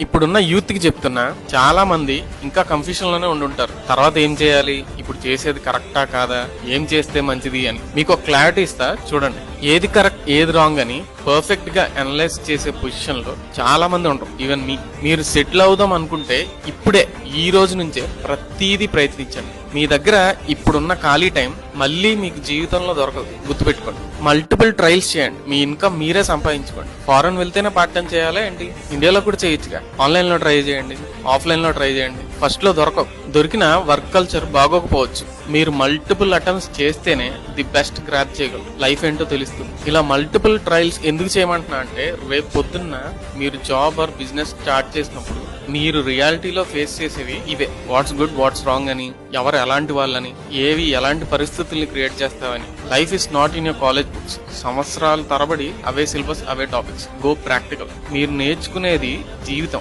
ఇప్పుడున్న యూత్ కి చెప్తున్నా, చాలా మంది ఇంకా కన్ఫ్యూషన్ లోనే ఉండుంటారు. తర్వాత ఏం చేయాలి, ఇప్పుడు చేసేది కరెక్టా కాదా, ఏం చేస్తే మంచిది అని. మీకు ఒక క్లారిటీ ఇస్తా చూడండి. ఏది కరెక్ట్ ఏది రాంగ్ అని పర్ఫెక్ట్ గా అనలైజ్ చేసే పొజిషన్ లో చాలా మంది ఉండరు. ఈవెన్ మీరు సెటిల్ అవుదాం అనుకుంటే ఇప్పుడే, ఈ రోజు నుంచే ప్రతిదీ ప్రయత్నించండి. మీ దగ్గర ఇప్పుడున్న ఖాళీ టైం మళ్ళీ మీకు జీవితంలో దొరకదు, గుర్తుపెట్టుకోండి. మల్టిపుల్ ట్రయల్స్ చేయండి, మీ ఇన్కమ్ మీరే సంపాదించుకోండి. ఫారెన్ వెళ్తేనే పార్ట్ టైం చేయాలా ఏంటి? ఇండియాలో కూడా చేయొచ్చుగా. ఆన్లైన్ లో ట్రై చేయండి, ఆఫ్లైన్ లో ట్రై చేయండి. ఫస్ట్ లో దొరికిన వర్క్ కల్చర్ బాగోకపోవచ్చు. మీరు మల్టిపుల్ అటెంప్ట్స్ చేస్తేనే ది బెస్ట్ గ్రాప్ చేయగలరు. లైఫ్ ఏంటో తెలుస్తుంది. ఇలా మల్టిపుల్ ట్రయల్స్ ఎందుకు చేయమంటున్నా అంటే, రేపు పొద్దున్న మీరు జాబ్ ఆర్ బిజినెస్ స్టార్ట్ చేసినప్పుడు మీరు రియాలిటీలో ఫేస్ చేసేవి ఇవే. వాట్స్ గుడ్, వాట్స్ రాంగ్ అని, ఎవరు ఎలాంటి వాళ్ళని, ఏవి ఎలాంటి పరిస్థితుల్ని క్రియేట్ చేస్తావని. Life is not in your college books. సంవత్సరాల తరబడి అవే సిలబస్, అవే టాపిక్స్. Go practical. మీరు నేర్చుకునేది జీవితం.